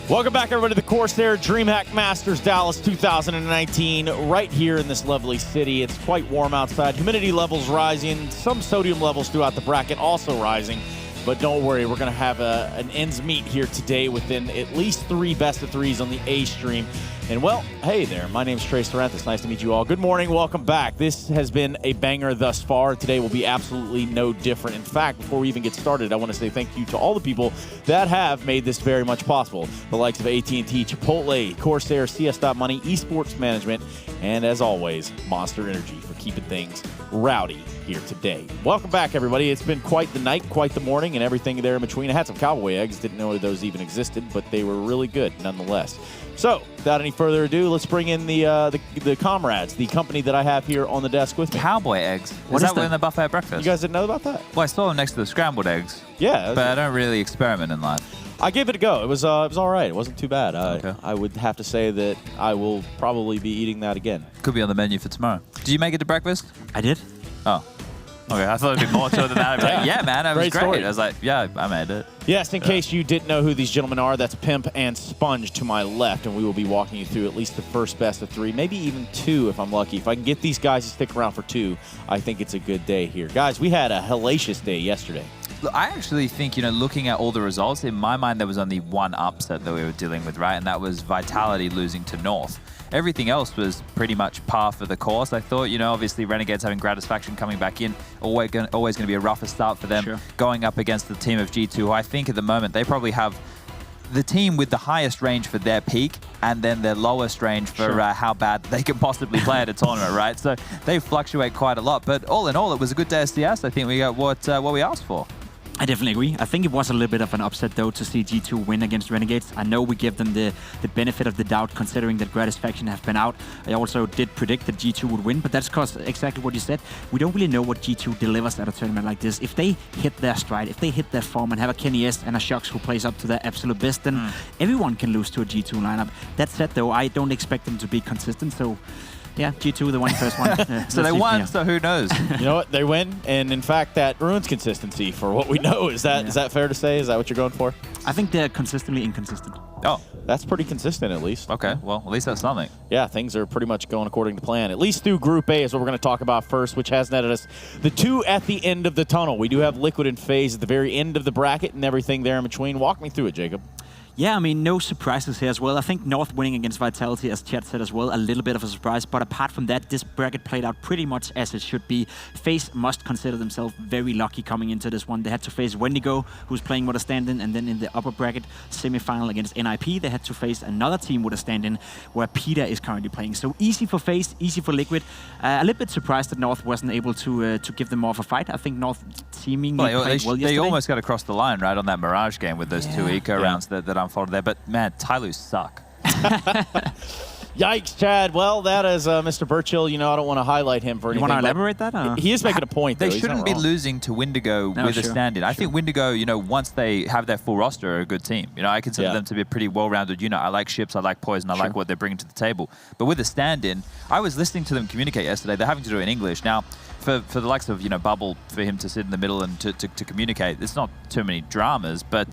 Welcome back, everybody, to the CORSAIR DreamHack Masters Dallas 2019, right here in this lovely city. It's quite warm outside. Humidity levels rising. Some sodium levels throughout the bracket also rising. But don't worry, we're going to have an ends meet here today within at least 3 best-of-3s on the A stream. And, well, hey there. My name's Trey Sorrenthis. Nice to meet you all. Good morning. Welcome back. This has been a banger thus far. Today will be absolutely no different. In fact, before we even get started, I want to say thank you to all the people that have made this very much possible. The likes of AT&T, Chipotle, CORSAIR, CS.Money, Esports Management, and, as always, Monster Energy for keeping things rowdy here today. Welcome back, everybody. It's been quite the night, quite the morning, and everything there in between. I had some cowboy eggs. Didn't know those even existed, but they were really good nonetheless. So, without any further ado, let's bring in the comrades, the company that I have here on the desk with me. Cowboy eggs? Is that in the buffet at breakfast? You guys didn't know about that? Well, I saw them next to the scrambled eggs. Yeah. But I don't really experiment in life. I gave it a go. It was all right. It wasn't too bad. Okay. I would have to say that I will probably be eating that again. Could be on the menu for tomorrow. Did you make it to breakfast? I did. Oh. Okay, I thought it'd be more to it than that. Like, yeah, man, that was great. Story. I was like, yeah, I made it. Yes, in case you didn't know who these gentlemen are, that's Pimp and Sponge to my left, and we will be walking you through at least the first best of 3, maybe even 2 if I'm lucky. If I can get these guys to stick around for 2, I think it's a good day here. Guys, we had a hellacious day yesterday. Look, I actually think, looking at all the results, in my mind there was only one upset that we were dealing with, right? And that was Vitality losing to North. Everything else was pretty much par for the course. I thought, obviously Renegades having Gratisfaction coming back in, always going to be a rougher start for them. Sure. Going up against the team of G2, who I think at the moment they probably have the team with the highest range for their peak and then their lowest range for how bad they can possibly play at a tournament, right? So they fluctuate quite a lot. But all in all, it was a good day of CS. I think we got what we asked for. I definitely agree. I think it was a little bit of an upset, though, to see G2 win against Renegades. I know we give them the benefit of the doubt, considering that Gratisfaction have been out. I also did predict that G2 would win, but that's because exactly what you said. We don't really know what G2 delivers at a tournament like this. If they hit their stride, if they hit their form and have a Kenny S and a Shox who plays up to their absolute best, then everyone can lose to a G2 lineup. That said, though, I don't expect them to be consistent, so... Yeah, G2, they won the first one. So they won, so who knows? You know what? They win, and in fact, that ruins consistency for what we know. Is that fair to say? Is that what you're going for? I think they're consistently inconsistent. Oh, that's pretty consistent, at least. Okay, well, at least that's something. Yeah, things are pretty much going according to plan. At least through Group A is what we're going to talk about first, which has netted us the 2 at the end of the tunnel. We do have Liquid and FaZe at the very end of the bracket and everything there in between. Walk me through it, Jacob. Yeah, I mean, no surprises here as well. I think North winning against Vitality, as Chad said as well, a little bit of a surprise. But apart from that, this bracket played out pretty much as it should be. FaZe must consider themselves very lucky coming into this one. They had to face Wendigo, who's playing with a stand-in, and then in the upper bracket semi-final against NIP, they had to face another team with a stand-in, where Peter is currently playing. So easy for FaZe, easy for Liquid. A little bit surprised that North wasn't able to give them more of a fight. I think North seemingly played well yesterday. They almost got across the line, right, on that Mirage game with those 2 eco rounds that unfolded there. But, man, Tylus suck. Yikes, Chad. Well, that is Mr. Burchill. I don't want to highlight him for anything. You want to elaborate that? He is making a point, though. They shouldn't be losing to Wendigo with a stand-in. I think Wendigo, once they have their full roster, are a good team. I consider them to be a pretty well-rounded unit. I like Ships, I like Poison, I like what they're bringing to the table. But with a stand-in, I was listening to them communicate yesterday. They're having to do it in English. Now, for the likes of, Bubble, for him to sit in the middle and to communicate, there's not too many dramas, but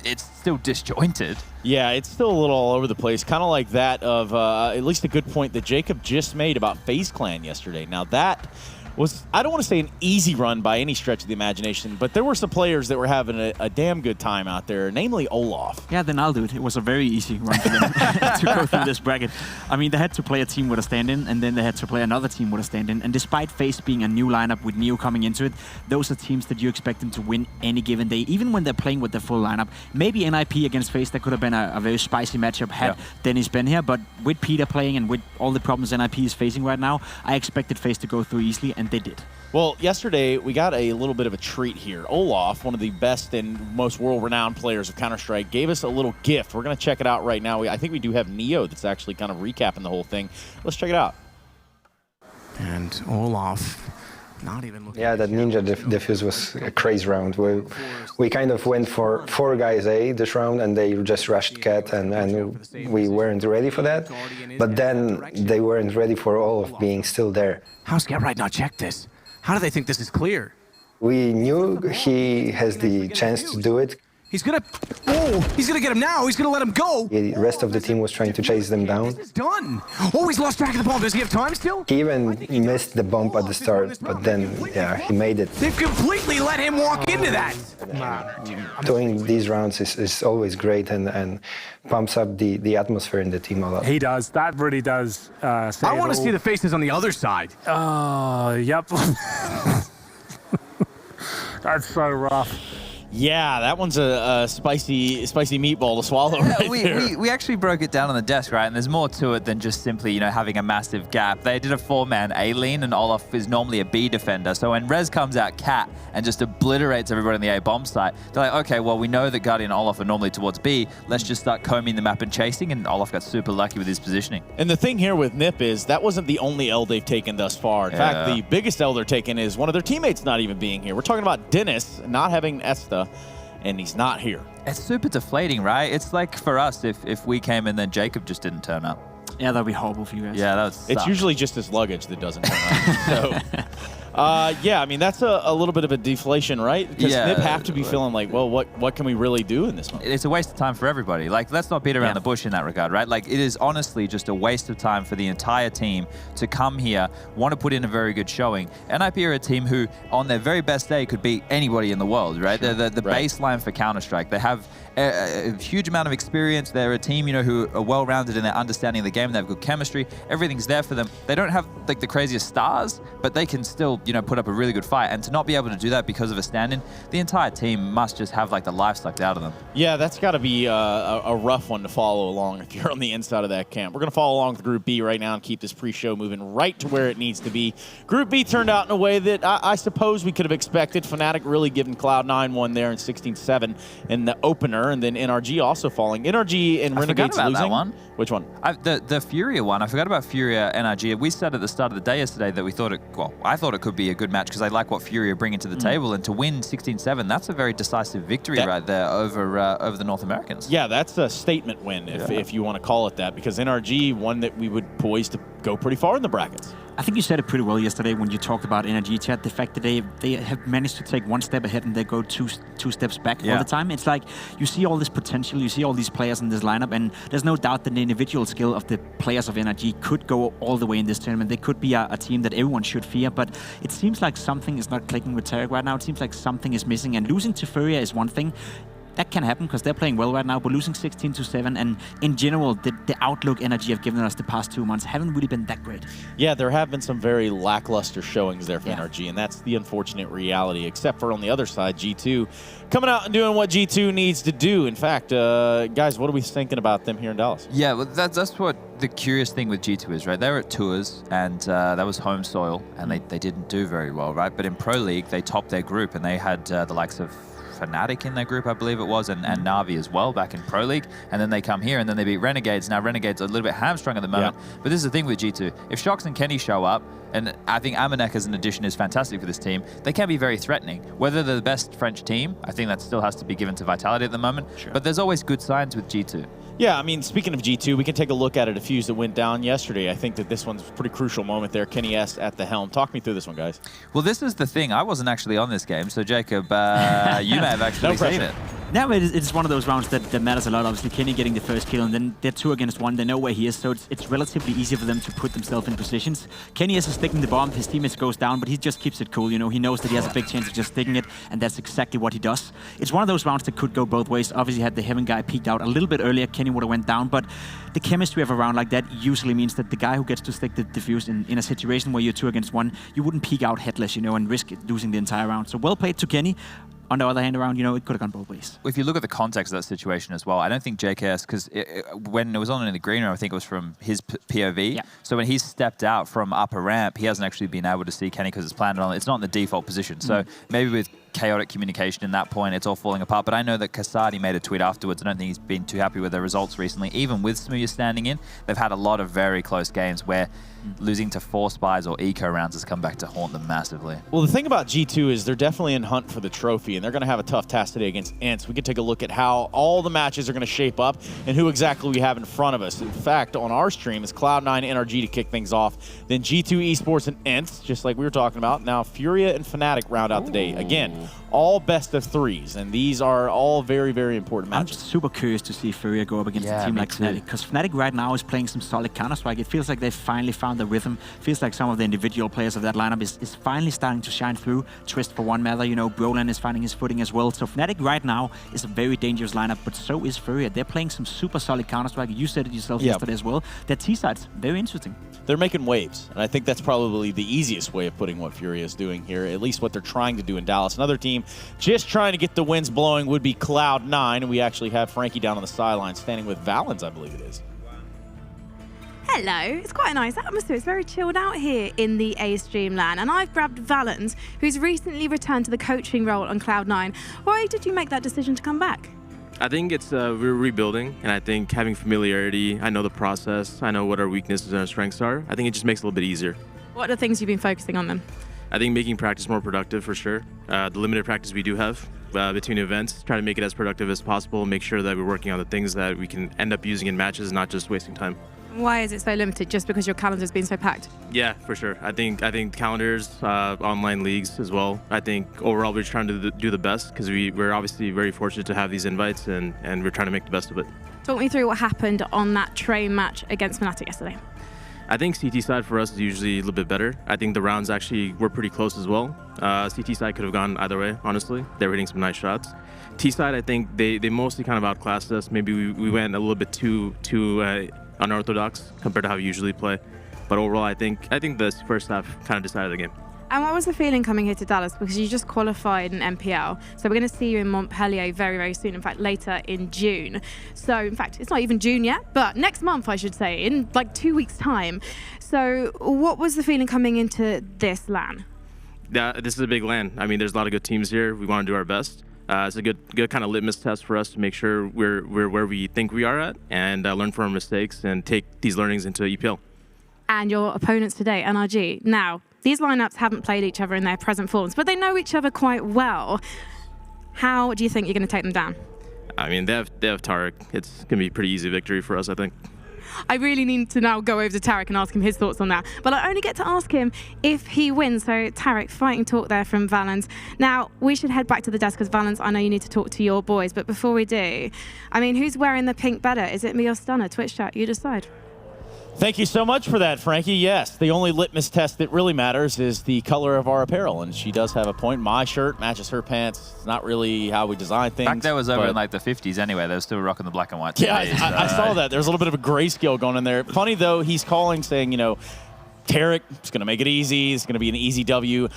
it's still disjointed. Yeah, it's still a little all over the place, kind of like that of at least a good point that Jacob just made about FaZe Clan yesterday. Now that was, I don't want to say an easy run by any stretch of the imagination, but there were some players that were having a damn good time out there, namely Olaf. Yeah, then I'll do it. It was a very easy run for them to go through this bracket. I mean, they had to play a team with a stand-in, and then they had to play another team with a stand-in. And despite FaZe being a new lineup with Neo coming into it, those are teams that you expect them to win any given day, even when they're playing with their full lineup. Maybe NIP against FaZe, that could have been a very spicy matchup had Dennis been here, but with Peter playing and with all the problems NIP is facing right now, I expected FaZe to go through easily, and they did. Well, yesterday we got a little bit of a treat here. Olaf, one of the best and most world-renowned players of Counter-Strike, gave us a little gift. We're going to check it out right now. I think we do have Neo that's actually kind of recapping the whole thing. Let's check it out. And Olaf, not even looking. Yeah, that Ninja defuse was a crazy round. We kind of went for 4 guys A this round, and they just rushed Cat, and we weren't ready for that. But then they weren't ready for Olaf being still there. How's Cat right now? Check this. How do they think this is clear? We knew he has the chance to do it. He's gonna get him now. He's gonna let him go. The rest of the team was trying to chase them down. It's done. Oh, he's lost track of the ball. Does he have time still? He even missed the bump at the start, but then, yeah, he made it. They've completely let him walk into that. Doing these rounds is always great and pumps up the atmosphere in the team a lot. He does. That really does. I want to see the faces on the other side. Oh, yep. That's so rough. Yeah, that one's a spicy meatball to swallow right there. We actually broke it down on the desk, right? And there's more to it than just simply, having a massive gap. They did a 4-man A lane, and Olaf is normally a B defender. So when Rez comes out cat and just obliterates everybody on the A bomb site, they're like, okay, well, we know that Guardian and Olaf are normally towards B. Let's just start combing the map and chasing. And Olaf got super lucky with his positioning. And the thing here with Nip is that wasn't the only L they've taken thus far. In fact, the biggest L they're taking is one of their teammates not even being here. We're talking about Dennis not having Esta, and he's not here. It's super deflating, right? It's like for us if we came and then Jacob just didn't turn up. Yeah, that'd be horrible for you guys. Yeah, that's. It's usually just his luggage that doesn't turn up. So, yeah, I mean, that's a little bit of a deflation, right? Because Nip have to be feeling like, well, what can we really do in this moment? It's a waste of time for everybody. Like, let's not beat around the bush in that regard, right? Like, it is honestly just a waste of time for the entire team to come here, want to put in a very good showing. NIP are a team who, on their very best day, could beat anybody in the world, right? They're the baseline for Counter-Strike. They have a huge amount of experience. They're a team, who are well-rounded in their understanding of the game. They have good chemistry. Everything's there for them. They don't have like the craziest stars, but they can still, put up a really good fight. And to not be able to do that because of a stand-in, the entire team must just have like the life sucked out of them. Yeah, that's got to be a rough one to follow along if you're on the inside of that camp. We're going to follow along with Group B right now and keep this pre-show moving right to where it needs to be. Group B turned out in a way that I suppose we could have expected. Fnatic really giving Cloud9 one there in 16-7 in the opener, and then NRG also falling. NRG and Renegades losing. That one. Which one? The Furia one. I forgot about Furia NRG. We said at the start of the day yesterday that we thought I thought it could be a good match because I like what Furia are bringing to the table, and to win 16-7, that's a very decisive victory right there over the North Americans. Yeah, that's a statement win if you want to call it that, because NRG, one that we would poise to go pretty far in the brackets. I think you said it pretty well yesterday when you talked about NRG, Chat. The fact that they have managed to take one step ahead and they go two steps back all the time. It's like you see all this potential, you see all these players in this lineup, and there's no doubt that the individual skill of the players of NRG could go all the way in this tournament. They could be a team that everyone should fear, but it seems like something is not clicking with Tarek right now. It seems like something is missing, and losing to Furia is one thing. That can happen because they're playing well right now, but losing 16-7, and in general, the outlook NRG have given us the past 2 months haven't really been that great. Yeah, there have been some very lackluster showings there for NRG, and that's the unfortunate reality, except for on the other side, G2 coming out and doing what G2 needs to do. In fact, guys, what are we thinking about them here in Dallas? Yeah, well, that's what the curious thing with G2 is, right? They were at Tours, and that was home soil, and they didn't do very well, right? But in Pro League, they topped their group, and they had the likes of Fnatic in their group, I believe it was, and Na'Vi as well back in Pro League. And then they come here and then they beat Renegades. Now Renegades are a little bit hamstrung at the moment, but this is the thing with G2. If Shox and Kenny show up, and I think Amanek as an addition is fantastic for this team, they can be very threatening. Whether they're the best French team, I think that still has to be given to Vitality at the moment, but there's always good signs with G2. Yeah, I mean, speaking of G2, we can take a look at a fuse that went down yesterday. I think that this one's a pretty crucial moment there. Kenny S at the helm. Talk me through this one, guys. Well, this is the thing. I wasn't actually on this game, so Jacob, you may have actually seen it. No, it's one of those rounds that matters a lot. Obviously, Kenny getting the first kill, and then they're 2 against 1. They know where he is, so it's relatively easy for them to put themselves in positions. Kenny is sticking the bomb. His teammates goes down, but he just keeps it cool. He knows that he has a big chance of just sticking it, and that's exactly what he does. It's one of those rounds that could go both ways. Obviously, had the Heaven guy peeked out a little bit earlier, Kenny would have went down, but the chemistry of a round like that usually means that the guy who gets to stick the defuse in a situation where you're 2 against 1, you wouldn't peek out headless, and risk losing the entire round. So well played to Kenny. On the other hand around, it could have gone both ways. If you look at the context of that situation as well, I don't think JKS, because when it was on in the green room, I think it was from his POV. Yeah. So when he's stepped out from upper ramp, he hasn't actually been able to see Kenny because it's planted on. It's not in the default position. So maybe with chaotic communication in that point, it's all falling apart. But I know that Kasadi made a tweet afterwards. I don't think he's been too happy with their results recently. Even with Smooya standing in, they've had a lot of very close games where losing to 4 spies or eco rounds has come back to haunt them massively. Well, the thing about G2 is they're definitely in hunt for the trophy, and they're going to have a tough task today against Ints. We can take a look at how all the matches are going to shape up and who exactly we have in front of us. In fact, on our stream, it's Cloud9 NRG to kick things off, then G2 Esports and Ints, just like we were talking about. Now, Furia and Fnatic round out the day. Again, all best of 3s, and these are all very, very important matches. I'm super curious to see Furia go up against a team like Fnatic, because Fnatic right now is playing some solid Counter-Strike. It feels like they've finally found the rhythm. Feels like some of the individual players of that lineup is finally starting to shine through. Twist for one matter, you know, Brolin is finding his footing as well. So Fnatic right now is a very dangerous lineup, but so is Furia. They're playing some super solid Counter-Strike. You said it yourself yesterday as well. Their T-side's very interesting. They're making waves, and I think that's probably the easiest way of putting what Furia is doing here, at least what they're trying to do in Dallas. Another team just trying to get the winds blowing would be Cloud9, and we actually have Frankie down on the sideline standing with Valens, I believe it is. Hello, it's quite a nice atmosphere. It's very chilled out here in the Ace Dreamland, and I've grabbed Valens, who's recently returned to the coaching role on Cloud9. Why did you make that decision to come back? I think it's we're rebuilding, and I think having familiarity, I know the process, I know what our weaknesses and our strengths are. I think it just makes it a little bit easier. What are the things you've been focusing on then? I think making practice more productive for sure. The limited practice we do have between events, try to make it as productive as possible, make sure that we're working on the things that we can end up using in matches, not just wasting time. Why is it so limited? Just because your calendar's been so packed? Yeah, for sure. I think calendars, online leagues as well. I think overall we're trying to do the best because we're obviously very fortunate to have these invites and we're trying to make the best of it. Talk me through what happened on that train match against Fnatic yesterday. I think CT side for us is usually a little bit better. I think the rounds actually were pretty close as well. CT side could have gone either way, honestly. They were hitting some nice shots. T side, I think they mostly kind of outclassed us. Maybe we went a little bit too unorthodox compared to how we usually play. But overall, I think the first half kind of decided the game. And what was the feeling coming here to Dallas? Because you just qualified in MPL. So we're going to see you in Montpellier very, very soon. In fact, later in June. So, in fact, it's not even June yet, but next month, I should say, in like 2 weeks' time. So what was the feeling coming into this LAN? Yeah, this is a big LAN. I mean, there's a lot of good teams here. We want to do our best. It's a good kind of litmus test for us to make sure we're where we think we are at and learn from our mistakes and take these learnings into EPL. And your opponents today, NRG. Now, these lineups haven't played each other in their present forms, but they know each other quite well. How do you think you're going to take them down? I mean, they have Tarek. It's going to be a pretty easy victory for us, I think. I really need to now go over to Tarek and ask him his thoughts on that. But I only get to ask him if he wins. So, Tarek, fighting talk there from Valens. Now, we should head back to the desk because, Valens, I know you need to talk to your boys. But before we do, I mean, who's wearing the pink better? Is it me or Stunner? Twitch chat, you decide. Thank you so much for that, Frankie. Yes, the only litmus test that really matters is the color of our apparel, and she does have a point. My shirt matches her pants. It's not really how we design things. Back there was over in like the 50s anyway. They were still rocking the black and white. Yeah, TVs, I saw that. There's a little bit of a grayscale going in there. Funny, though, he's calling saying, you know, Tarek is going to make it easy. It's going to be an easy W.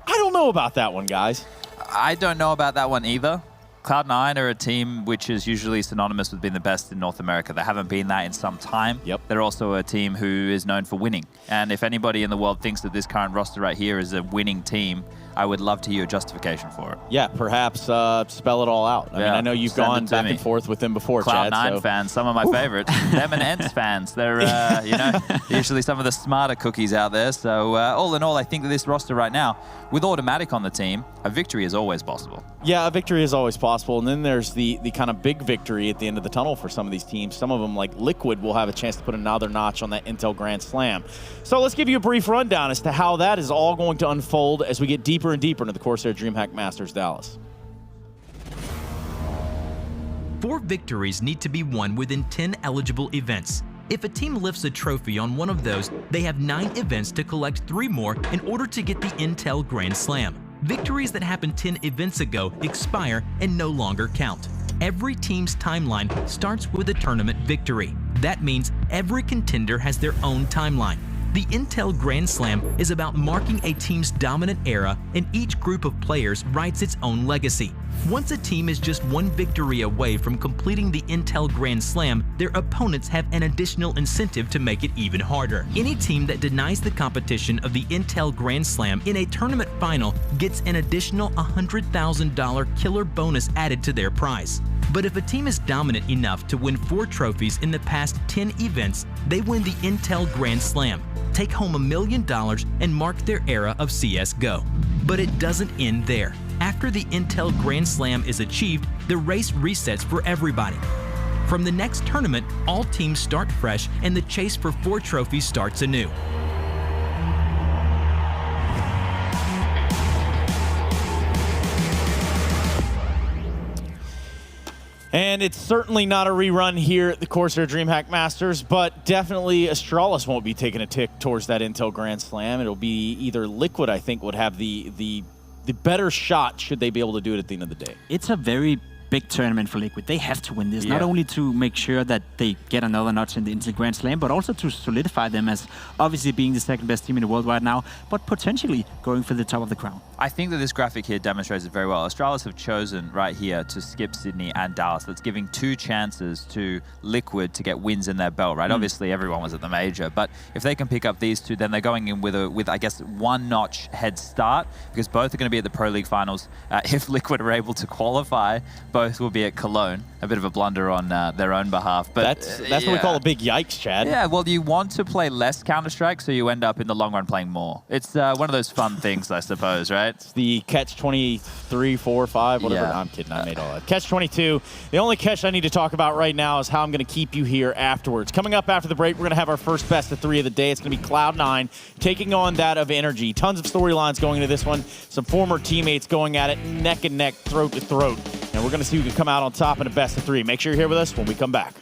I don't know about that one, guys. I don't know about that one either. Cloud9 are a team which is usually synonymous with being the best in North America. They haven't been that in some time. Yep. They're also a team who is known for winning. And if anybody in the world thinks that this current roster right here is a winning team, I would love to hear a justification for it. Yeah, perhaps spell it all out. I mean, I know you've gone back and forth with them before, Chad. Cloud9 fans, some of my favorites. Them and Ents fans. They're, you know, usually some of the smarter cookies out there. So all in all, I think that this roster right now, with Automatic on the team, a victory is always possible. Yeah, a victory is always possible. And then there's the kind of big victory at the end of the tunnel for some of these teams. Some of them, like Liquid, will have a chance to put another notch on that Intel Grand Slam. So let's give you a brief rundown as to how that is all going to unfold as we get deeper and deeper into the CORSAIR DreamHack Masters Dallas. 4 victories need to be won within 10 eligible events. If a team lifts a trophy on one of those, they have 9 events to collect 3 more in order to get the Intel Grand Slam. Victories that happened 10 events ago expire and no longer count. Every team's timeline starts with a tournament victory. That means every contender has their own timeline. The Intel Grand Slam is about marking a team's dominant era, and each group of players writes its own legacy. Once a team is just 1 victory away from completing the Intel Grand Slam, their opponents have an additional incentive to make it even harder. Any team that denies the competition of the Intel Grand Slam in a tournament final gets an additional $100,000 killer bonus added to their prize. But if a team is dominant enough to win 4 trophies in the past 10 events, they win the Intel Grand Slam, take home $1 million, and mark their era of CSGO. But it doesn't end there. After the Intel Grand Slam is achieved, the race resets for everybody. From the next tournament, all teams start fresh and the chase for 4 trophies starts anew. And it's certainly not a rerun here at the CORSAIR DreamHack Masters, but definitely Astralis won't be taking a tick towards that Intel Grand Slam. It'll be either Liquid, I think, would have the better shot should they be able to do it at the end of the day. It's a very big tournament for Liquid. They have to win this, not only to make sure that they get another notch in the Intel Grand Slam, but also to solidify them as obviously being the second best team in the world right now, but potentially going for the top of the crown. I think that this graphic here demonstrates it very well. Astralis have chosen right here to skip Sydney and Dallas. That's giving 2 chances to Liquid to get wins in their belt, right? Obviously, everyone was at the major, but if they can pick up these 2, then they're going in with I guess, 1-notch head start, because both are going to be at the Pro League Finals. If Liquid are able to qualify, both will be at Cologne. A bit of a blunder on their own behalf, but that's what we call a big yikes, Chad. Yeah, well, you want to play less Counter-Strike, so you end up in the long run playing more. It's one of those fun things, I suppose, right? It's the catch 23, 4, 5, whatever. No, I'm kidding. I made all that. Catch 22. The only catch I need to talk about right now is how I'm going to keep you here afterwards. Coming up after the break, we're going to have our first best of 3 of the day. It's going to be Cloud9 taking on that of Energy. Tons of storylines going into this one. Some former teammates going at it neck and neck, throat to throat. And we're going to see who can come out on top in a best of 3. Make sure you're here with us when we come back.